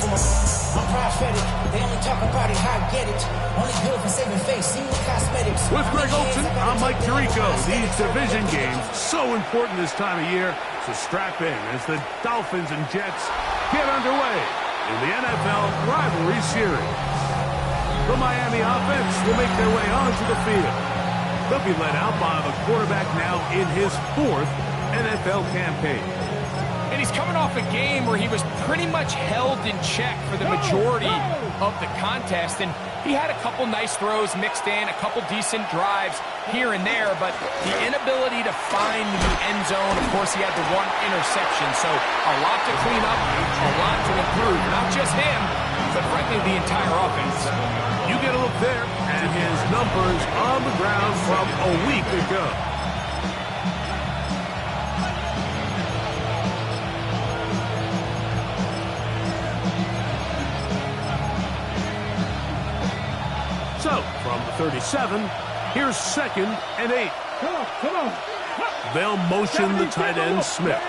I'm prophetic. They only talk about it, how I get it. Only good for saving face, see the cosmetics. With Greg Olson, I'm Mike Tirico. These division games, so important this time of year. So strap in as the Dolphins and Jets get underway in the NFL Rivalry Series. The Miami offense will make their way onto the field. They'll be led out by the quarterback now in his 4th NFL campaign. And he's coming off a game where he was pretty much held in check for the majority of the contest. And he had a couple nice throws mixed in, a couple decent drives here and there, but the inability to find the end zone, of course, he had the 1 interception. So a lot to clean up, a lot to improve. Not just him, but frankly, the entire offense. You get a look there at his numbers on the ground from a week ago. So, from the 37, here's 2nd and 8. Come on. They'll motion the tight end, Smith.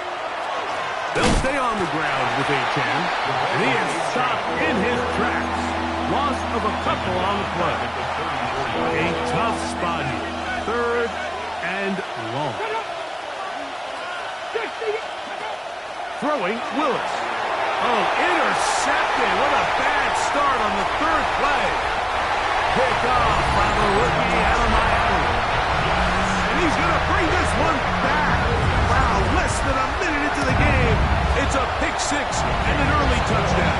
They'll stay on the ground with Achane, and he is stopped in his tracks. Loss of a couple on the play. A tough spot here. 3rd and long. Throwing, Willis. Oh, intercepted. What a bad start on the 3rd play. Pick off by the rookie out of Miami. And he's going to bring this one back. Wow, less than a minute into the game. It's a pick 6 and an early touchdown.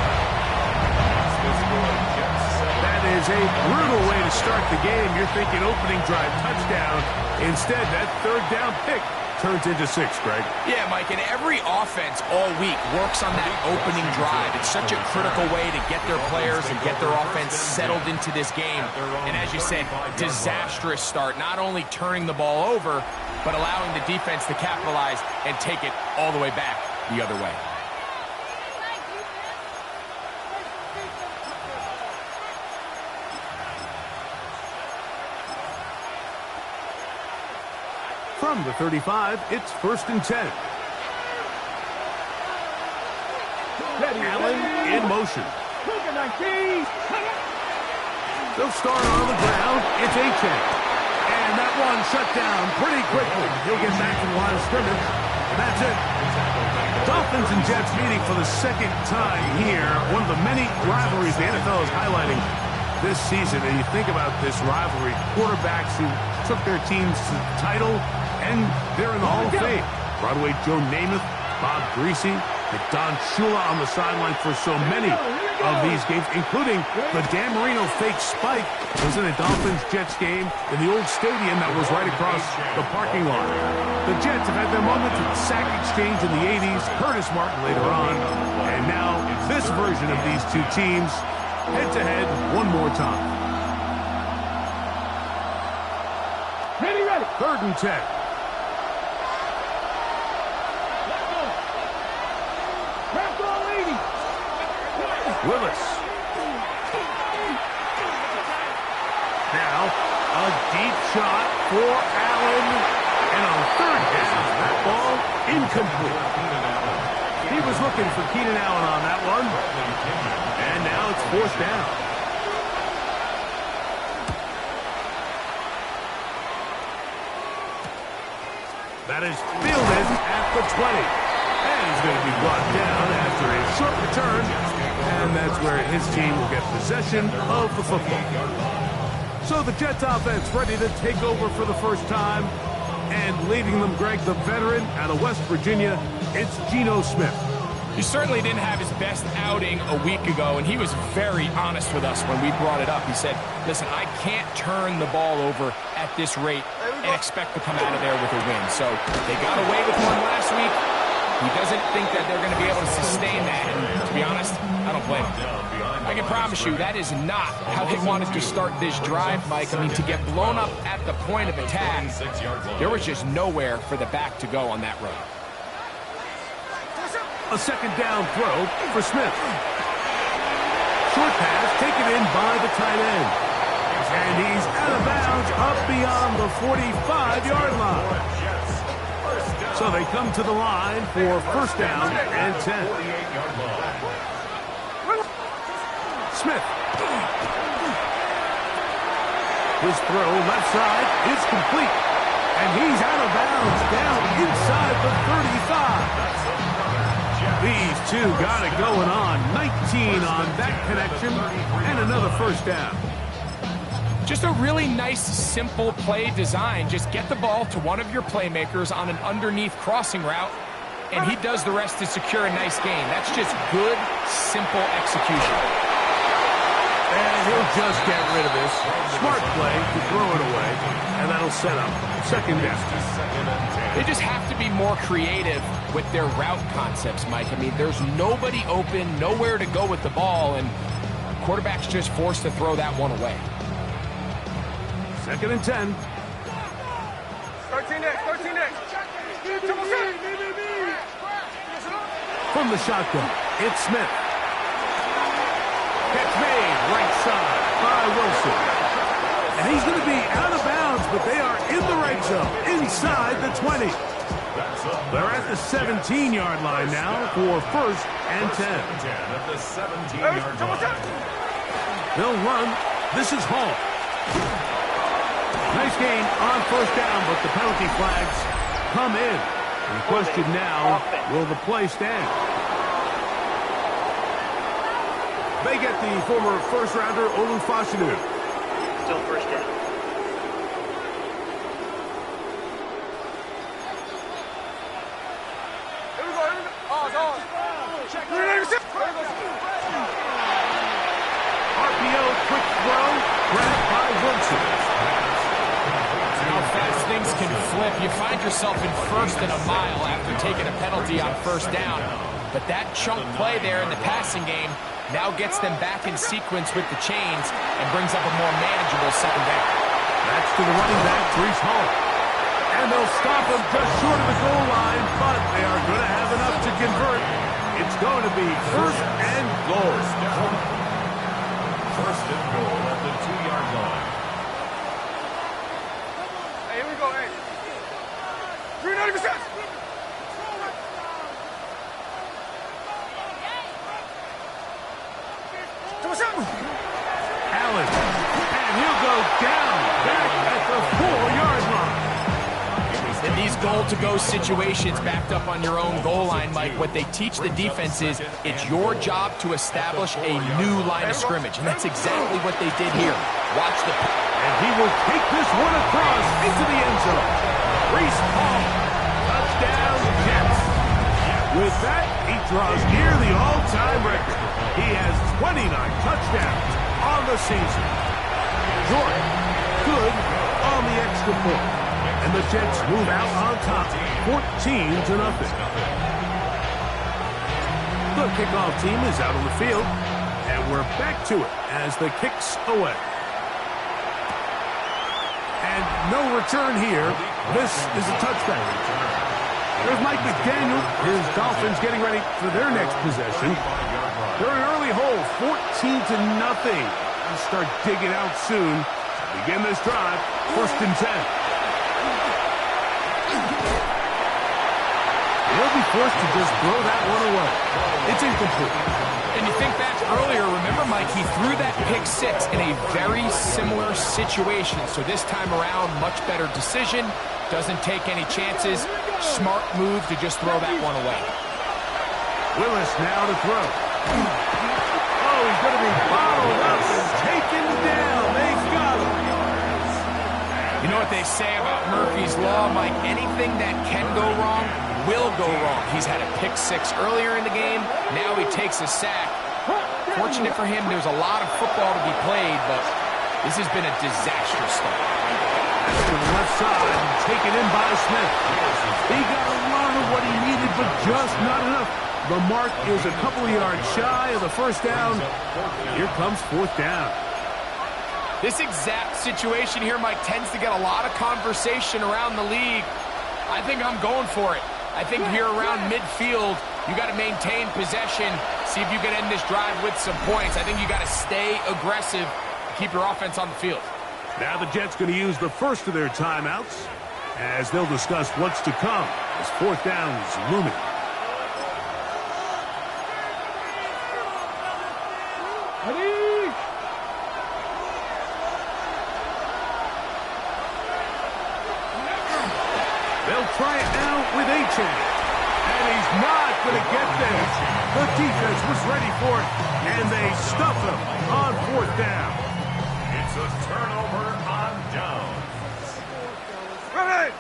That is a brutal way to start the game. You're thinking opening drive touchdown. Instead, that 3rd down pick turns into 6, Greg. Yeah, Mike, and every offense all week works on that opening drive. It's such a critical way to get their players and get their offense settled into this game. And as you said, disastrous start, not only turning the ball over, but allowing the defense to capitalize and take it all the way back the other way. From the 35, it's 1st and 10. Allen in motion. They'll start on the ground. It's Achane. And that one shut down pretty quickly. He'll get back to the line of scrimmage. That's it. Dolphins and Jets meeting for the 2nd time here. One of the many rivalries the NFL is highlighting this season. And you think about this rivalry, quarterbacks who took their teams to the title, and they're in the Hall of Fame. Broadway Joe Namath, Bob Greasy, and Don Shula on the sideline for so many of these games, including the Dan Marino fake spike was in a Dolphins-Jets game in the old stadium that was right across the parking lot. The Jets have had their moment at the sack exchange in the 80s, Curtis Martin later on, and now this version of these two teams head-to-head one more time. Ready. 3rd and 10. Willis. Now, a deep shot for Allen. And on 3rd down, that ball incomplete. He was looking for Keenan Allen on that one. And now it's 4th down. That is fielded at the 20. And he's going to be brought down after a short return. And that's where his team will get possession of the football. So the Jets offense ready to take over for the first time. And leading them, Greg, the veteran out of West Virginia, it's Geno Smith. He certainly didn't have his best outing a week ago, and he was very honest with us when we brought it up. He said, listen, I can't turn the ball over at this rate and expect to come out of there with a win. So they got away with one last week. He doesn't think that they're going to be able to sustain that, and to be honest, I don't blame him. I can promise you that is not how they wanted to start this drive, Mike. I mean, to get blown up at the point of attack, there was just nowhere for the back to go on that road. A 2nd down throw for Smith. Short pass taken in by the tight end. And he's out of bounds up beyond the 45-yard line. So they come to the line for 1st down and 10. Smith. His throw left side is complete. And he's out of bounds down inside the 35. These two got it going on. 19 on that connection and another first down. Just a really nice, simple play design. Just get the ball to one of your playmakers on an underneath crossing route, and he does the rest to secure a nice gain. That's just good, simple execution. And he'll just get rid of this. Smart play to throw it away, and that'll set up second down. They just have to be more creative with their route concepts, Mike. I mean, there's nobody open, nowhere to go with the ball, and quarterback's just forced to throw that one away. Second and 10. 13 next. From the shotgun, it's Smith. Catch made, right side by Wilson. And he's going to be out of bounds, but they are in the right zone, inside the 20. They're at the 17-yard line now for first and 10. At the 17-yard line. They'll run. This is Hall. Nice gain on first down, but the penalty flags come in. And the question now, will the play stand? They get the former first-rounder, Olu Fashanu. Still first down. Here we go. Pause. RPO, quick throw, grabbed by Wilson. How fast things can flip. You find yourself in first and a mile after taking a penalty on first down. But that chunk play there in the passing game now gets them back in sequence with the chains and brings up a more manageable second down. That's to the running back, Breece Hall. And they'll stop him just short of the goal line, but they are going to have enough to convert. It's going to be first and goal. First and goal at the 2-yard line. Hey, here we go. Hey. 390%. Allen, and he'll go down back at the 4-yard line. In these goal-to-go situations backed up on your own goal line, Mike, what they teach the defense is it's your job to establish a new line of scrimmage, and that's exactly what they did here. Watch the... And he will take this one across into the end zone. Breece Hall, touchdown Jets. With that, he draws near the all-time record. He has 29 touchdowns on the season. Jordan, good on the extra point. And the Jets move out on top, 14-0. The kickoff team is out on the field, and we're back to it as the kick's away. And no return here. This is a touchback. There's Mike McDaniel. His Dolphins getting ready for their next possession. They're an early hole, 14-0. They'll start digging out soon. Begin this drive, first and 10. They'll be forced to just throw that one away. It's incomplete. And you think back earlier, remember, Mike, he threw that pick six in a very similar situation. So this time around, much better decision. Doesn't take any chances. Smart move to just throw that one away. Willis now to throw. Oh, he's going to be bottled up and taken down. They got him. You know what they say about Murphy's Law, Mike? Anything that can go wrong will go wrong. He's had a pick six earlier in the game. Now he takes a sack. Fortunate for him, there's a lot of football to be played, but this has been a disastrous start. That's to the left side, taken in by Smith. He got a lot of what he needed, but just not enough. The mark is a couple of yards shy of the first down. Here comes fourth down. This exact situation here, Mike, tends to get a lot of conversation around the league. I think I'm going for it. I think here around midfield, you got to maintain possession, see if you can end this drive with some points. I think you got to stay aggressive, keep your offense on the field. Now the Jets going to use the first of their timeouts as they'll discuss what's to come as fourth down is looming. Ready? try it now with A-Chain. And he's not going to get there. The defense was ready for it, and they stuff him on 4th down. It's a turnover on downs. Ready!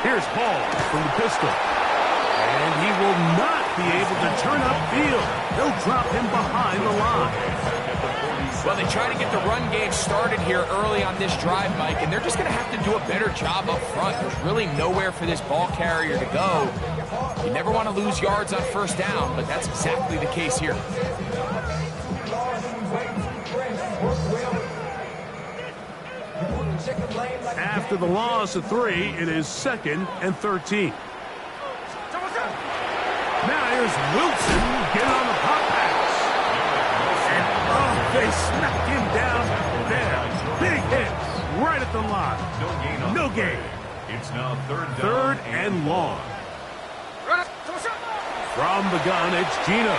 Here's Hall from the pistol. And he will not be able to turn upfield. They'll drop him behind the line. Well, they try to get the run game started here early on this drive, Mike, and they're just going to have to do a better job up front. There's really nowhere for this ball carrier to go. You never want to lose yards on 1st down, but that's exactly the case here. After the loss of 3, it is 2nd and 13. Now here's Wilson getting on the pop pass. And, they smacked him down there. Big hit right at the line. No gain. It's now 3rd down. 3rd and long. From the gun, it's Gino.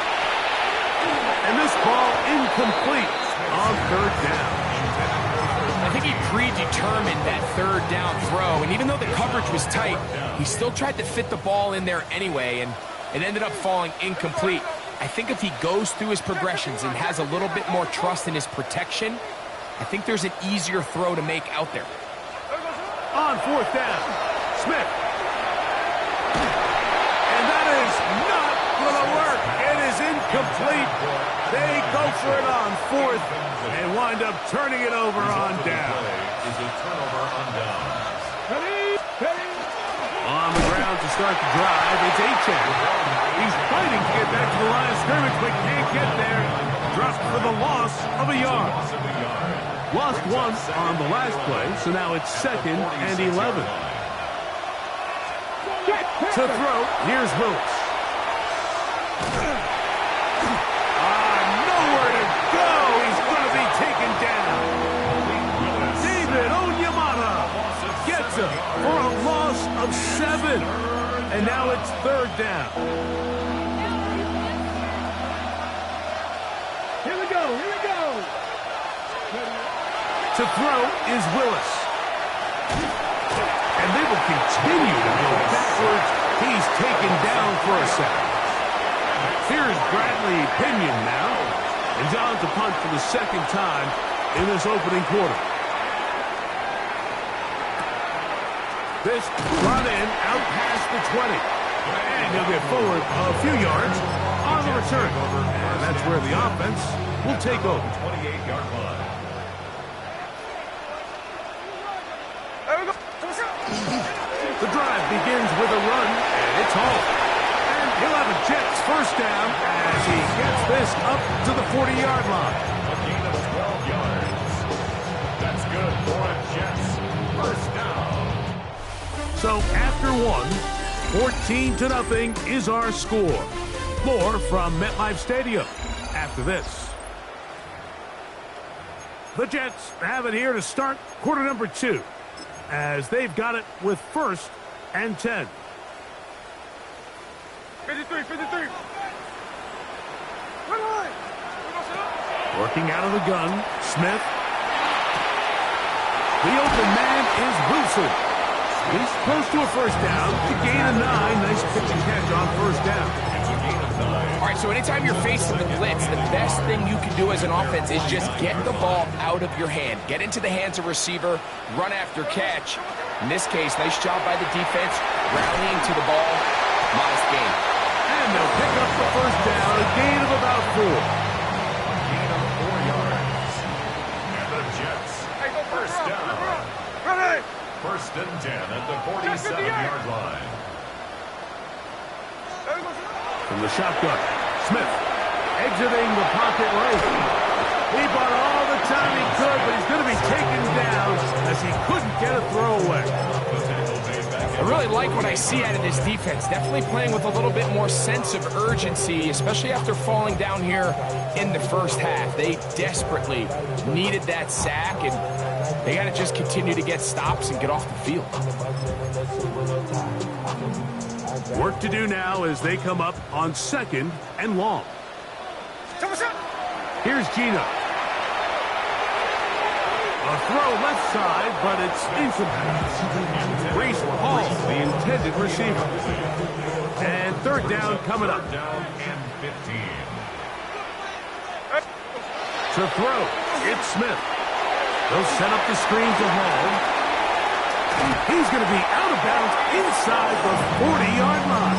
And this ball incomplete on 3rd down. I think he predetermined that 3rd down throw, and even though the coverage was tight, he still tried to fit the ball in there anyway, and it ended up falling incomplete. I think if he goes through his progressions and has a little bit more trust in his protection, I think there's an easier throw to make out there. On 4th down, Smith. And that is not going to work. It is incomplete. They go for it on 4th and wind up turning it over on down. Is a turnover on down. On the ground to start the drive, it's A-Chain. He's fighting to get back to the line of scrimmage, but can't get there. Dropped for the loss of a yard. Lost 1 on the last play, so now it's 2nd and 11. To throw, here's Lewis. Nowhere to go. He's going to be taken down. David Onyemata gets him for a loss of 7. And now it's 3rd down. Here we go. To throw is Willis. And they will continue to go backwards. He's taken down for a second. Here's Bradley Pinion now. And John to punt for the 2nd time in this opening quarter. This brought in out past the 20. And he'll get forward a few yards on the return. And that's where the offense will take over. 28-yard line. The drive begins with a run, and it's home. And he'll have a Jets 1st down as he gets this up to the 40-yard line. A gain of 12 yards. That's good for a Jets 1st down. So after 1, 14-0 is our score. More from MetLife Stadium after this. The Jets have it here to start quarter number 2, as they've got it with 1st and 10. 53. Working out of the gun, Smith. The open man is Wilson. He's close to a 1st down to gain a 9. Nice pitch and catch on 1st down. All right, so anytime you're facing the blitz, the best thing you can do as an offense is just get the ball out of your hand. Get into the hands of receiver, run after catch. In this case, nice job by the defense, rallying to the ball. Modest gain. And they'll pick up the 1st down, a gain of about 4. A gain of 4 yards. And the Jets 1st down. 1st and 10 at the 47-yard line. From the shotgun, Smith exiting the pocket right. He bought all the time he could, but he's going to be taken down as he couldn't get a throwaway. I really like what I see out of this defense. Definitely playing with a little bit more sense of urgency, especially after falling down here in the 1st half. They desperately needed that sack, and they got to just continue to get stops and get off the field. Work to do now as they come up on 2nd and long. Here's Gino. A throw left side, but it's incomplete. Reese Hall, the intended receiver. And third down coming up. Third down and 15. To throw, it's Smith. They'll set up the screen to Hall. He's going to be out of bounds inside the 40-yard line.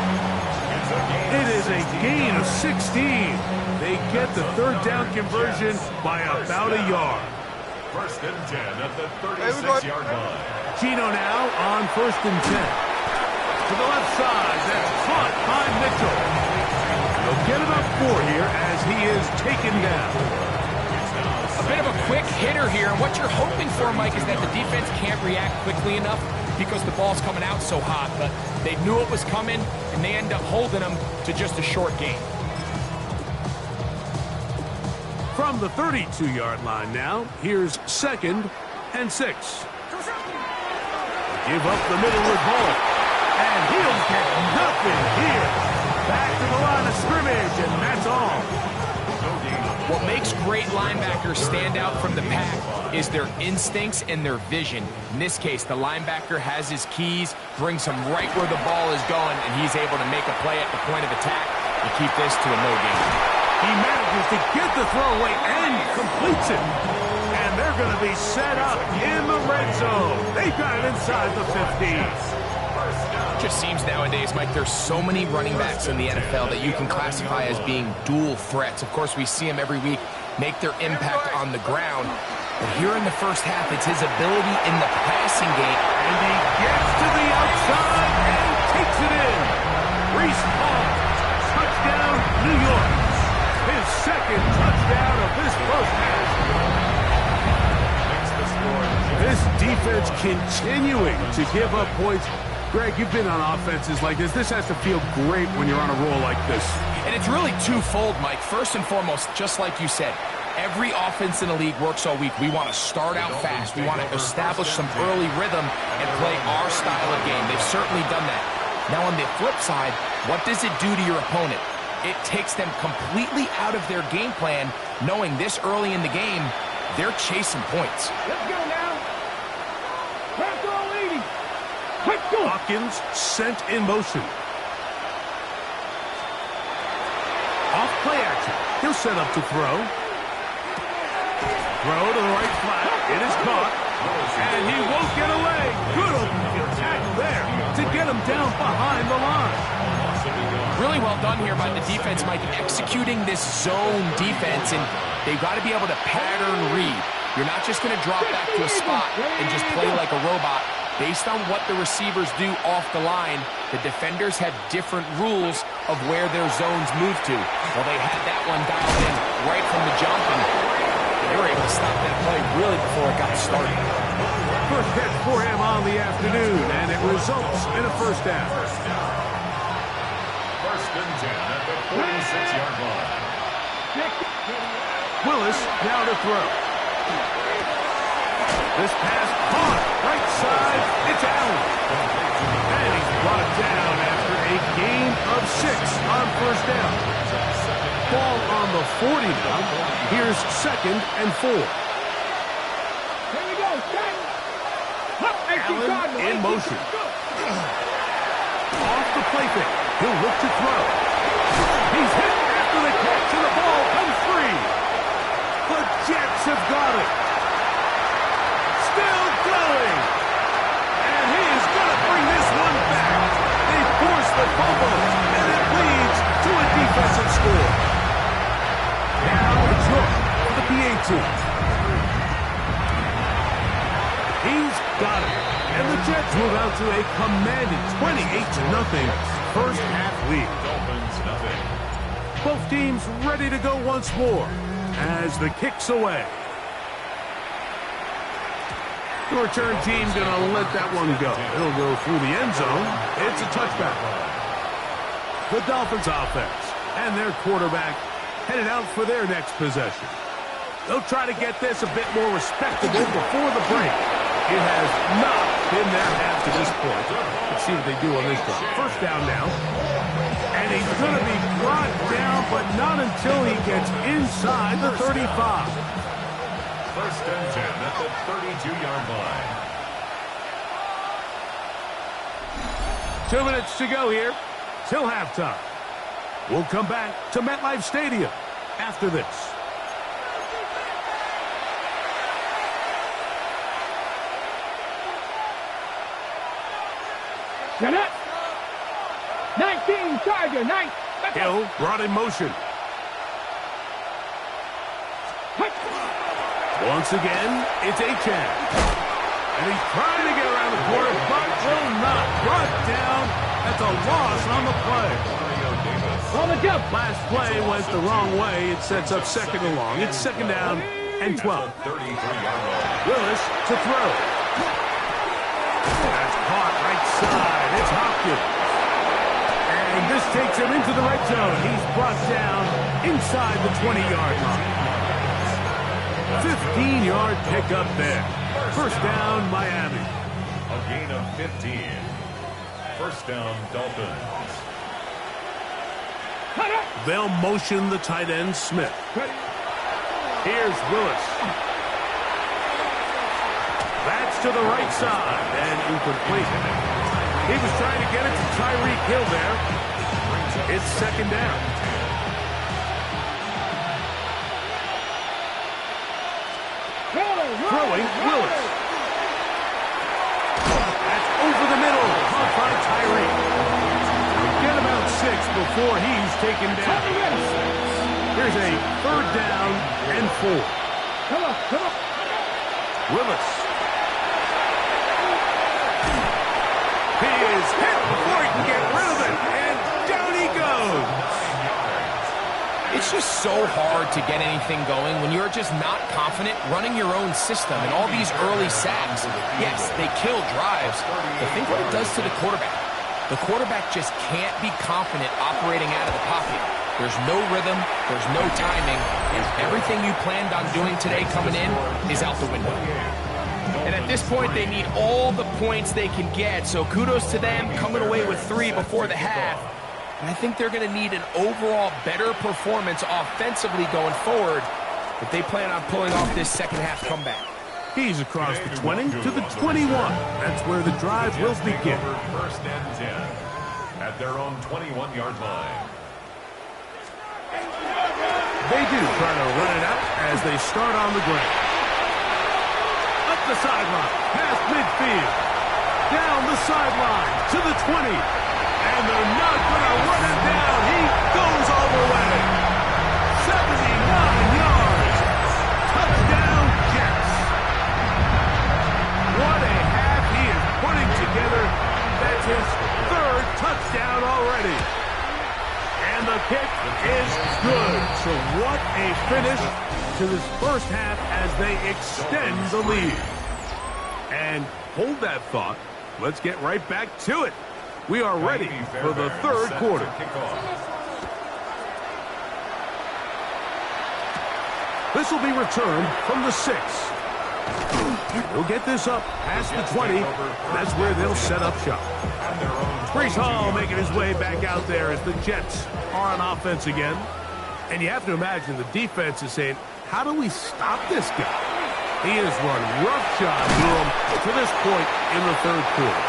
It is a gain of 16. They get the third down conversion by about a yard. First and 10 at the 36-yard line. Gino now on first and 10. To the left side, that's caught by Mitchell. They'll get enough for here as he is taken down. A bit of a quick hitter here, and what you're hoping for, Mike, is that the defense can't react quickly enough because the ball's coming out so hot, but they knew it was coming, and they end up holding them to just a short gain. From the 32-yard line now, here's second and 6. Give up the middle with Hall, and he'll get nothing here. Back to the line of scrimmage, and that's all. What makes great linebackers stand out from the pack is their instincts and their vision. In this case, the linebacker has his keys, brings him right where the ball is going, and he's able to make a play at the point of attack and keep this to a no gain. He manages to get the throwaway and completes it. And they're going to be set up in the red zone. They've got it inside the 15. It just seems nowadays, Mike, there's so many running backs in the NFL that you can classify as being dual threats. Of course, we see them every week make their impact on the ground. But here in the first half, it's his ability in the passing game. And he gets to the outside and takes it in. Reese Hall, touchdown, New York. His second touchdown of this first half. This defense continuing to give up points. Greg, you've been on offenses like this. This has to feel great when you're on a roll like this. And it's really twofold, Mike. First and foremost, just like you said, every offense in the league works all week. We want to start out fast. We want to establish some early rhythm and play our style of game. They've certainly done that. Now on the flip side, what does it do to your opponent? It takes them completely out of their game plan, knowing this early in the game, they're chasing points. Let's go now. Let's go, lady. Let's go. Hopkins sent in motion. Off play action. He'll set up to throw. Throw to the right flat. It is caught. And he won't get away. Good open tackle there to get him down behind the line. Really well done here by the defense, Mike, executing this zone defense, and they've got to be able to pattern read. You're not just going to drop back to a spot and just play like a robot. Based on what the receivers do off the line, the defenders have different rules of where their zones move to. Well, they had that one dialed in right from the jump, and they were able to stop that play really before it got started. First catch for him on the afternoon, and it results in a first down. First and 10 at the 46-yard line. Willis now to throw. This pass caught right side. It's Allen. And he's brought down after a gain of 6 on first down. Ball on the 40 now. Here's second and 4. Here we go. Allen in motion. Off the play fake. He'll look to throw. He's hit after the catch, and the ball comes free. The Jets have got it. Still going. And he is going to bring this one back. They force the fumble, and it leads to a defensive score. Now it's York for the PA team. He's got it. And the Jets move out to a commanding 28-0 first half lead. Dolphins nothing. Both teams ready to go once more as the kick's away. The return team going to let that one go. It'll go through the end zone. It's a touchback. The Dolphins offense and their quarterback headed out for their next possession. They'll try to get this a bit more respectable before the break. It has not been their half to this point. Let's see what they do on this one. First down now. And he's going to be brought down, but not until he gets inside the 35. First and 10 at the 32-yard line. 2 minutes to go here till halftime. We'll come back to MetLife Stadium after this. Shut up. 19, Charger, 9. Hill brought in motion. Once again, it's Achan. And he's trying to get around the corner, but will not. Brought down. That's a loss on the play. On the jump. Last play went the wrong way. It sets up second and long. It's second down and 12. Willis to throw. That's caught right side. It's Hopkins. And this takes him into the red zone. He's brought down inside the 20-yard line. 15-yard pickup there. First down, Miami. A gain of 15. First down, Dolphins. They'll motion the tight end, Smith. Here's Willis. That's to the right side and incomplete. He was trying to get it to Tyreek Hill there. It's second down. Throwing Willis. That's over the middle. Caught by Tyreek. Get about 6 before he's taken down. Here's a third down and 4. Come on, come on. Willis. He is hit before he can get rid of it, and down he goes. It's just so hard to get anything going when you're just not confident running your own system. And all these early sacks, yes, they kill drives, but think what it does to the quarterback. The quarterback just can't be confident operating out of the pocket. There's no rhythm, there's no timing, and everything you planned on doing today coming in is out the window. And at this point, they need all the points they can get, so kudos to them coming away with 3 before the half. And I think they're going to need an overall better performance offensively going forward if they plan on pulling off this second half comeback. He's across the 20 to the 21. That's where the drive will begin. First and 10 at their own 21-yard line. They do try to run it out as they start on the ground. Up the sideline, past midfield. Down the sideline to the 20. And they're not going to run it down. He goes all the way. 79 yards. Touchdown, Jets. What a half he is putting together. That's his 3rd touchdown already. And the kick is good. So what a finish to this first half as they extend the lead. And hold that thought. Let's get right back to it. We are ready for the 3rd quarter. This will be returned from the 6. He'll get this up past the 20. That's where they'll set up shop. Breece Hall making his way back out there as the Jets are on offense again. And you have to imagine the defense is saying, how do we stop this guy? He has run roughshod through him to this point in the 3rd quarter.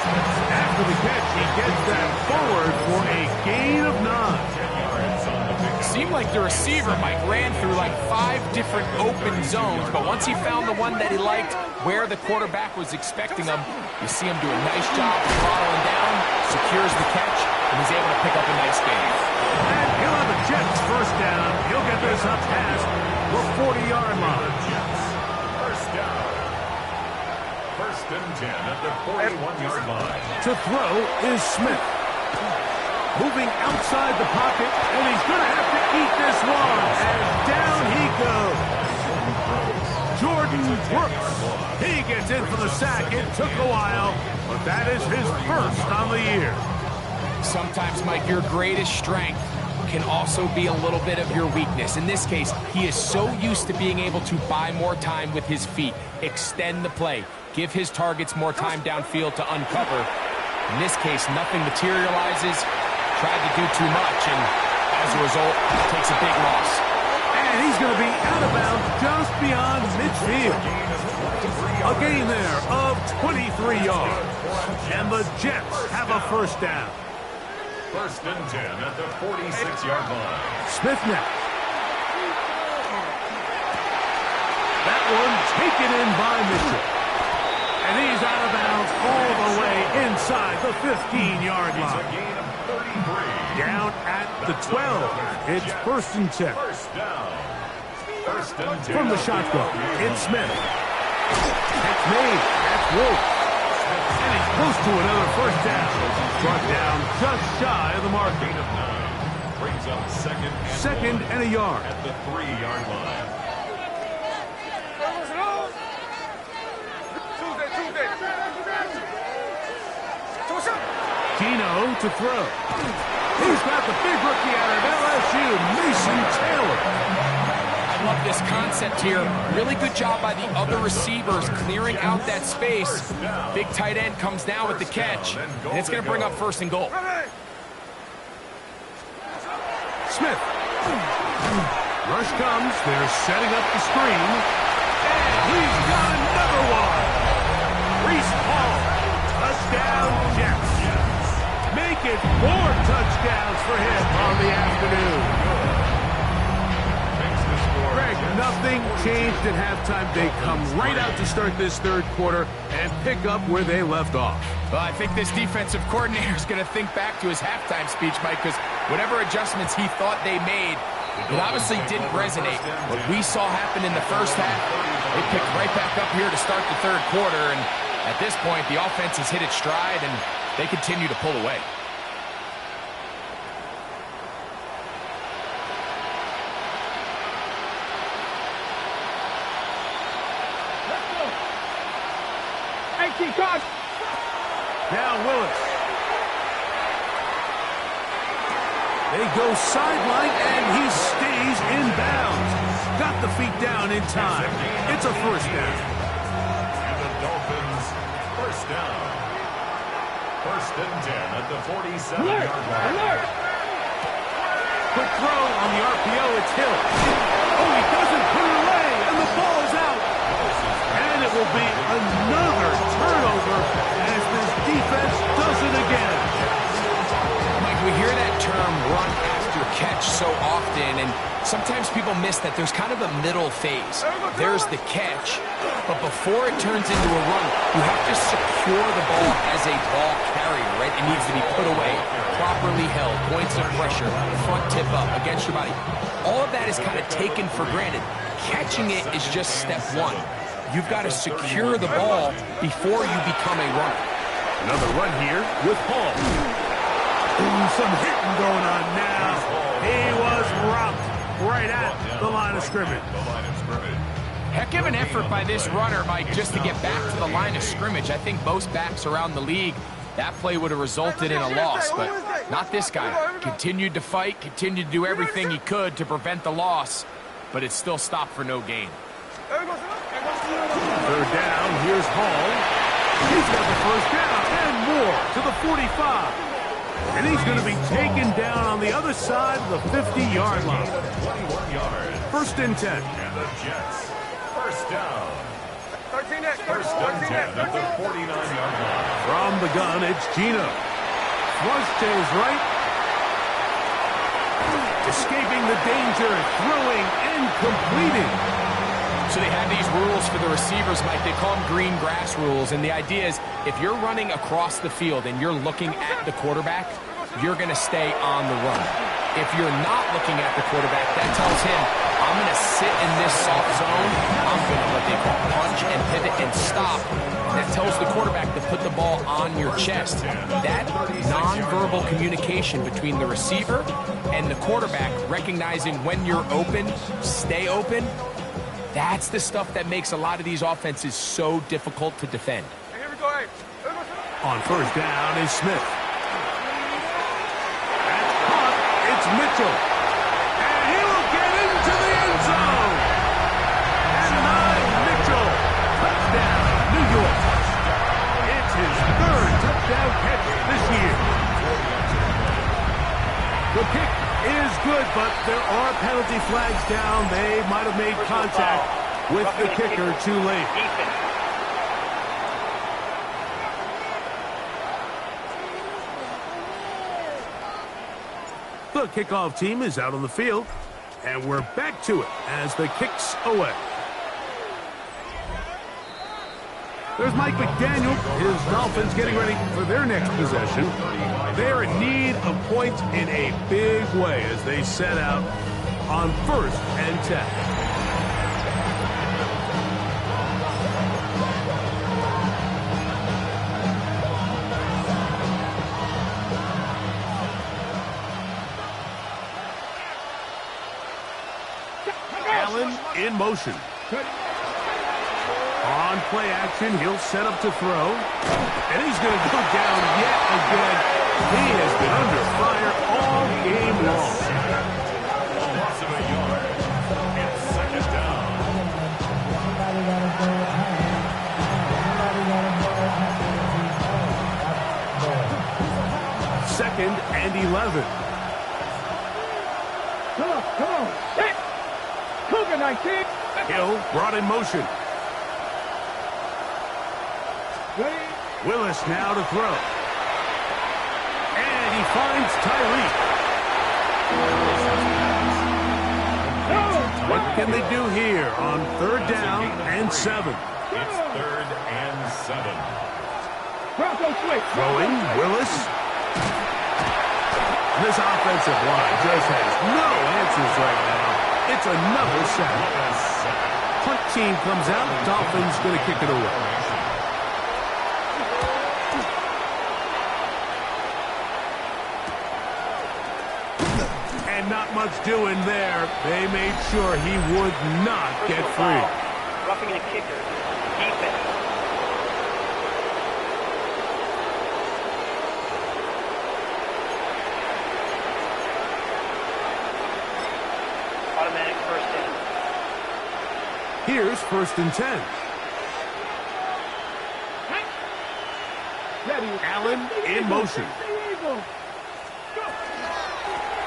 After the catch, he gets that forward for a gain of 9. Seemed like the receiver, Mike, ran through like 5 different open zones, but once he found the one that he liked, where the quarterback was expecting him, you see him do a nice job of throttling down, secures the catch, and he's able to pick up a nice gain. And he'll have a Jets first down. He'll get this up past the 40-yard line. First down. First and 10 at the 41-yard line. To throw is Smith. Moving outside the pocket, and he's going to have to eat this one. And down he goes. Jordan Brooks. He gets in for the sack. It took a while, but that is his first on the year. Sometimes, Mike, your greatest strength can also be a little bit of your weakness. In this case, he is so used to being able to buy more time with his feet, extend the play, give his targets more time downfield to uncover. In this case, nothing materializes, tried to do too much, and as a result, takes a big loss. And he's going to be out of bounds just beyond midfield. A gain there of 23 yards. And the Jets have a first down. First and 10 at the 46-yard line. Smith next. That one taken in by Mitchell. And he's out of bounds all the way inside the 15-yard It's a line. gain of 33. Down at the 12. It's first and 10. First down. First and 10. From the shotgun, it's Smith. It's made. That's Wolf. And he's close to another first down. Brought down just shy of the mark. Gain of 9. Brings up second and a yard. at the 3-yard line. Gino to throw. He's got the big rookie out of LSU, Mason Taylor. I love this concept here. Really good job by the other receivers clearing out that space. Big tight end comes down with the catch, and it's going to bring up first and goal. Smith. Rush comes. They're setting up the screen. And he's got another one. Reese Hall. Touchdown, Jets. Make it 4 touchdowns for him on the afternoon. Greg, nothing changed at halftime. They come right out to start this third quarter and pick up where they left off. Well, I think this defensive coordinator is going to think back to his halftime speech, Mike, because whatever adjustments he thought they made, it obviously didn't resonate. What we saw happen in the first half, they picked right back up here to start the third quarter, and at this point, the offense has hit its stride, and they continue to pull away. Now Willis. They go sideline, and he stays in bounds. Got the feet down in time. It's a first down. And the Dolphins, first down. First and 10 at the 47-yard line. Quick throw on the RPO. It's Hill. Oh, he doesn't put it away, and the ball's out. And it will be another turnover as this defense does it again. Mike, we hear that term run after catch so often, and sometimes people miss that there's kind of a middle phase. There's the catch, but before it turns into a run, you have to secure the ball as a ball carrier, right? It needs to be put away, properly held, points of pressure, front tip up against your body. All of that is kind of taken for granted. Catching it is just step one. You've got to secure the ball before you become a runner. Another run here with Hall. Ooh, some hitting going on now. He was rocked right at the line of scrimmage. Heck of an effort by this runner, Mike, just to get back to the line of scrimmage. I think most backs around the league, that play would have resulted in a loss, but not this guy. Continued to fight, continued to do everything he could to prevent the loss, but it still stopped for no gain. Third down, here's Hall. He's got the first down and more to the 45. And he's going to be taken down on the other side of the 50-yard line. 21 yards. First and 10. And the Jets, first down. First and 10 at the 49-yard line. From the gun, it's Gino. Flush to his right. Escaping the danger, throwing and completing. So they have these rules for the receivers, Mike. They call them green grass rules. And the idea is if you're running across the field and you're looking at the quarterback, you're going to stay on the run. If you're not looking at the quarterback, that tells him, I'm going to sit in this soft zone. I'm going to what they call punch and pivot and stop. And that tells the quarterback to put the ball on your chest. That nonverbal communication between the receiver and the quarterback, recognizing when you're open, stay open, that's the stuff that makes a lot of these offenses so difficult to defend. On first down is Smith. That's caught. It's Mitchell. And he will get into the end zone. And Mitchell. Touchdown, New York. It's his third touchdown catch this year. The kick is good, but there are penalty flags down. They might have made contact. with the kicker too late. The kickoff team is out on the field, and we're back to it as the kick's away. There's Mike McDaniel. His Dolphins getting ready for their next possession. They're in need of points in a big way as they set out on 1st and 10. Allen in motion. On play action, he'll set up to throw. And he's going to go down yet again. He has been under fire all game long. Loss of a yard. It's 2nd down. 2nd and 11. Come on. Hit. Cougar 19. Hill brought in motion. Ready? Willis now to throw. And he finds Tyreek. What can they do here on 3rd down and 7? It's 3rd and 7. Bronco switch. Throwing, Willis. This offensive line just has no answers right now. It's another sack. Punt team comes out. Dolphins going to kick it away. And not much doing there. They made sure he would not get free. Roughing the kicker. Defense. Automatic 1st down. Here's 1st and 10. Ready. Allen in motion.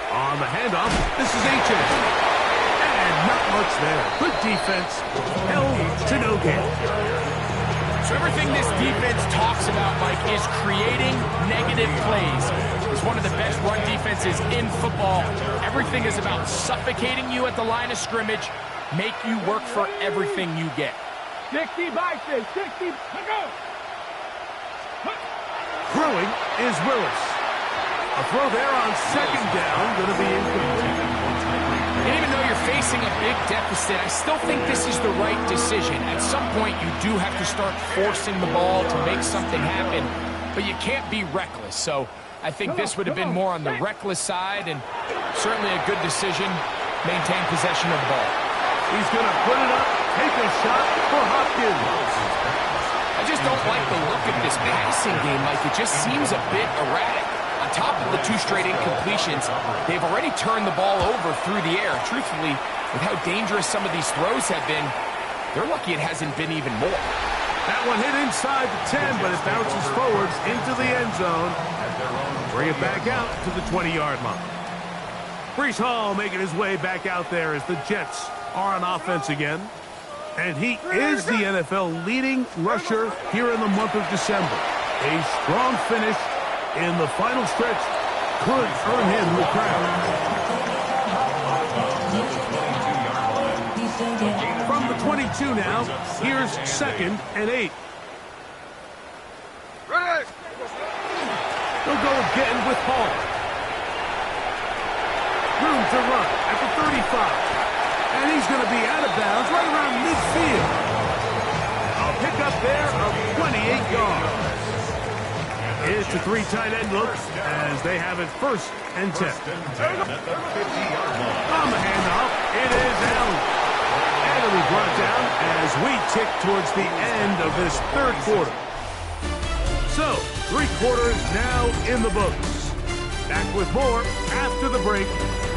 On the handoff, this is H.A. And not much there. Good defense. Held to no gain. So everything this defense talks about, Mike, is creating negative plays. It's one of the best run defenses in football. Everything is about suffocating you at the line of scrimmage, make you work for everything you get. 60 boxes. 60. Go. Throwing is Willis. A throw there on 2nd down, going to be incomplete. And even though you're facing a big deficit, I still think this is the right decision. At some point, you do have to start forcing the ball to make something happen, but you can't be reckless. So I think this would have been more on the reckless side, and certainly a good decision, maintain possession of the ball. He's going to put it up, take a shot for Hopkins. I just don't like the look of this passing game, Mike. It just seems a bit erratic. On top of the 2 straight incompletions, they've already turned the ball over through the air. Truthfully, with how dangerous some of these throws have been, they're lucky it hasn't been even more. That one hit inside the 10, but it bounces forwards into the end zone. Bring it back out to the 20-yard line. Breece Hall making his way back out there as the Jets are on offense again. And he is the NFL leading rusher here in the month of December. A strong finish in the final stretch could earn him the crown. From the 22 now, here's 2nd and 8. They'll go again with Hall. Room to run at the 35. And he's going to be out of bounds right around midfield. A pickup there of 28 yards. It's a 3 tight end look as they have it 1st and 10. On the handoff, it is Allen. And it'll be brought down as we tick towards the end of this 3rd quarter. So, 3 quarters now in the books. Back with more after the break.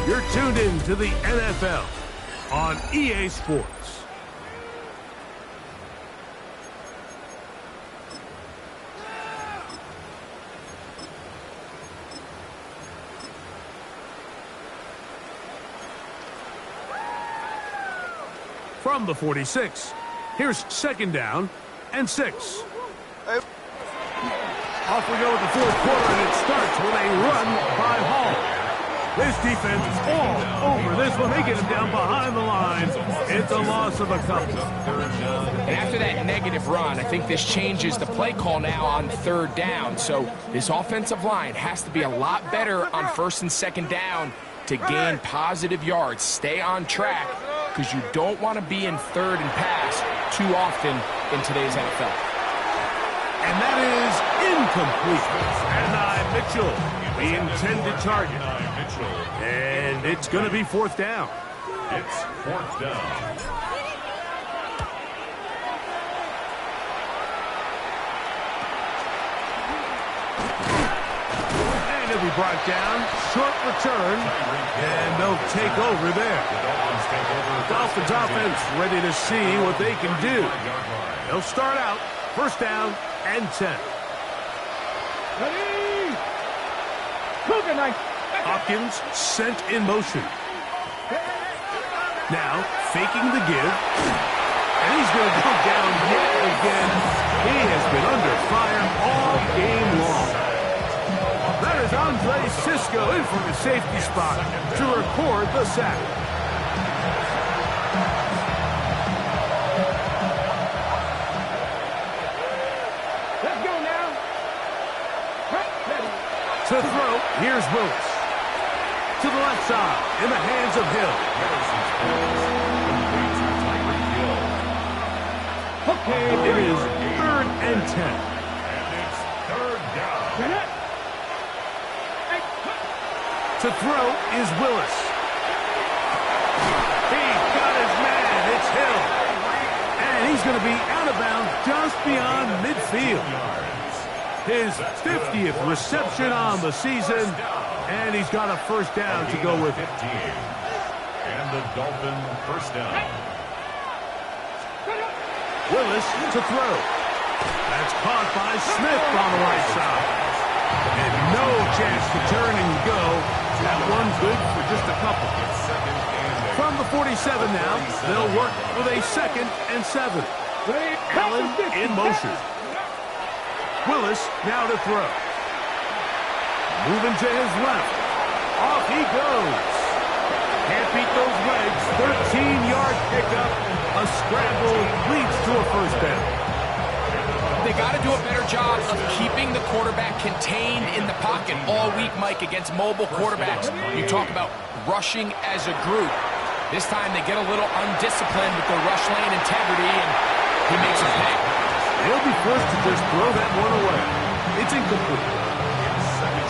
You're tuned in to the NFL on EA Sports. from the 46. Here's second down and 6. Off we go with the fourth quarter, and it starts with a run by Hall. This defense is all over this one. They get him down behind the line. It's a loss of a couple. And after that negative run, I think this changes the play call now on third down. So this offensive line has to be a lot better on first and second down to gain positive yards. Stay on track, because you don't want to be in third and pass too often in today's NFL. And that is incomplete. And Mitchell, the intended target. And it's going to be fourth down. It's fourth down. And he'll be brought down. Short return. And they'll take over there. The Dolphins offense ready to see what they can do. They'll start out first down and 10. Ready! Cougar knife. Hopkins sent in motion. Now faking the give. And he's going to go down yet again. He has been under fire all game long. That is Andre Cisco in for the safety spot to record the sack. Let's go now. To throw, here's Willis. To the left side, in the hands of Hill. Okay, it is third and 10. And it's third down. To throw is Willis. He got his man. It's Hill. And he's going to be out of bounds just beyond midfield. His 50th reception on the season. And he's got a first down to go with it. And the Dolphin first down. Willis to throw. That's caught by Smith on the right side. And no chance to turn and go. That one good for just a couple. From the 47 now, they'll work with a second and 7. Allen in motion. Willis now to throw. Moving to his left. Off he goes. Can't beat those legs. 13-yard pickup. A scramble leads to a first down. They got to do a better job of keeping the quarterback contained in the pocket all week, Mike, against mobile quarterbacks. You talk about rushing as a group. This time they get a little undisciplined with their rush lane integrity, and he makes a pay. They'll be forced to just throw that one away. It's incomplete.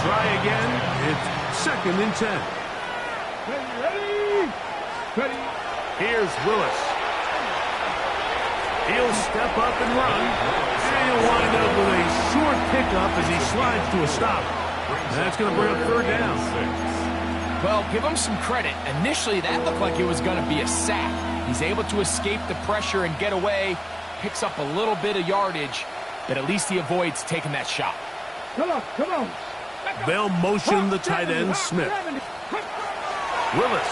Try again. It's second and 10. Ready? Here's Willis. He'll step up and run. And he'll wind up with a short pickup as he slides to a stop. That's going to bring up third down. Well, give him some credit. Initially, that looked like it was going to be a sack. He's able to escape the pressure and get away. Picks up a little bit of yardage, but at least he avoids taking that shot. Come on. They'll motion the tight end, Smith. Willis.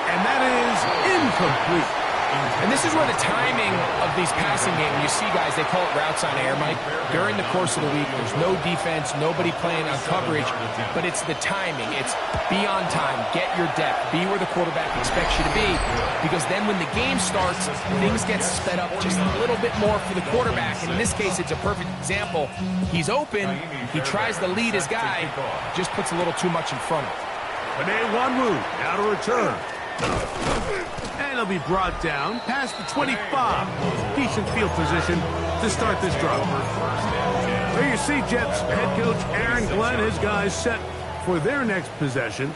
And that is incomplete. And this is where the timing of these passing games, you see, guys, they call it routes on air, Mike. During the course of the week, there's no defense, nobody playing on coverage, but it's the timing. It's be on time, get your depth, be where the quarterback expects you to be, because then when the game starts, things get sped up just a little bit more for the quarterback. And in this case, it's a perfect example. He's open, he tries to lead his guy, just puts a little too much in front of him. But they one move, now to return. And he'll be brought down past the 25. Decent field position to start this drive. There you see Jets head coach Aaron Glenn, his guys set for their next possession.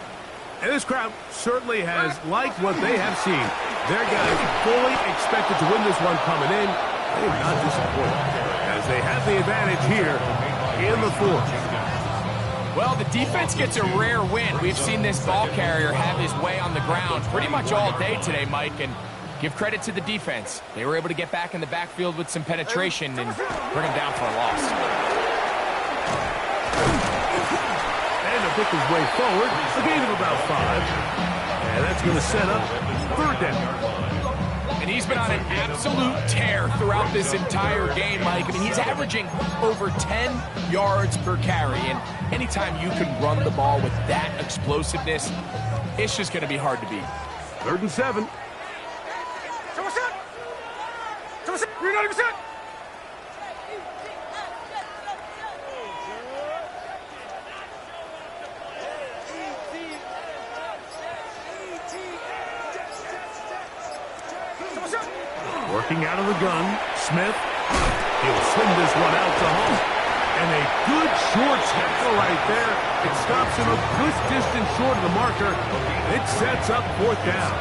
And this crowd certainly has liked what they have seen. Their guys fully expected to win this one coming in. They are not disappointed as they have the advantage here in the fourth. Well, the defense gets a rare win. We've seen this ball carrier have his way on the ground pretty much all day today, Mike, and give credit to the defense. They were able to get back in the backfield with some penetration and bring him down for a loss. And to pick his way forward, a gain of about 5. And that's going to set up third down. And he's been on an absolute tear throughout this entire game, Mike. I mean, he's averaging over 10 yards per carry. And anytime you can run the ball with that explosiveness, it's just going to be hard to beat. 3rd and 7. Working out of the gun, Smith. He'll send this one out to home. And a good short tackle right there. It stops him a good distance short of the marker. It sets up 4th down.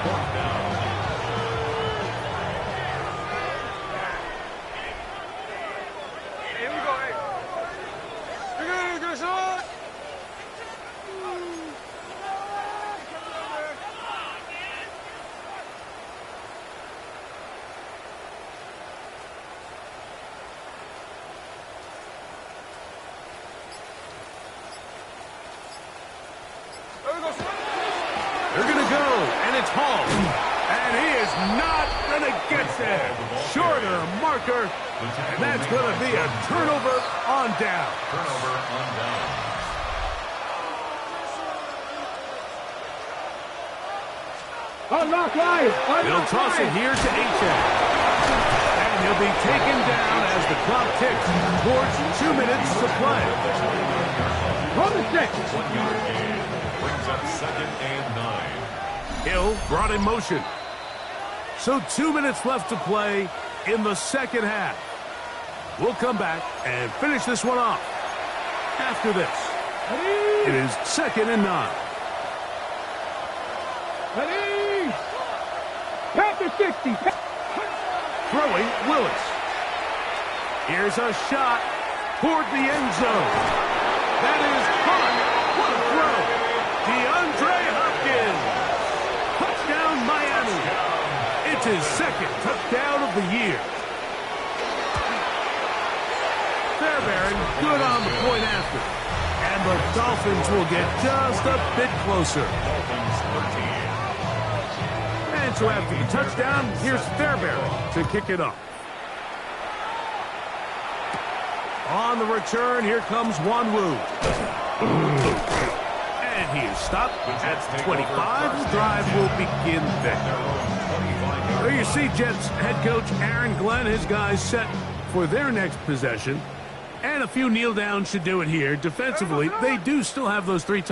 They're going to go, and it's Hall. And he is not going to get there. Shorter marker, and that's going to be a turnover on down. Turnover on down. Unlock line. They'll toss it here to H.A. And he'll be taken down as the clock ticks towards 2 minutes to play. On the 6. 1 yard gain. Brings up 2nd and 9. Hill brought in motion. So 2 minutes left to play in the second half. We'll come back and finish this one off after this. It is 2nd and 9. Ready. Panther 60. Throwing Willis. Here's a shot toward the end zone. That is hot. What a throw. DeAndre Hopkins. Touchdown, Miami. It's his 2nd touchdown of the year. Fairbairn good on the point after. And the Dolphins will get just a bit closer. Dolphins 13. And so after the touchdown, here's Fairbairn to kick it off. On the return, here comes Wanwu. And he is stopped at 25. The drive will begin there. There you see Jets head coach Aaron Glenn, his guys set for their next possession. And a few kneel downs should do it here. Defensively, they do still have those 3 times.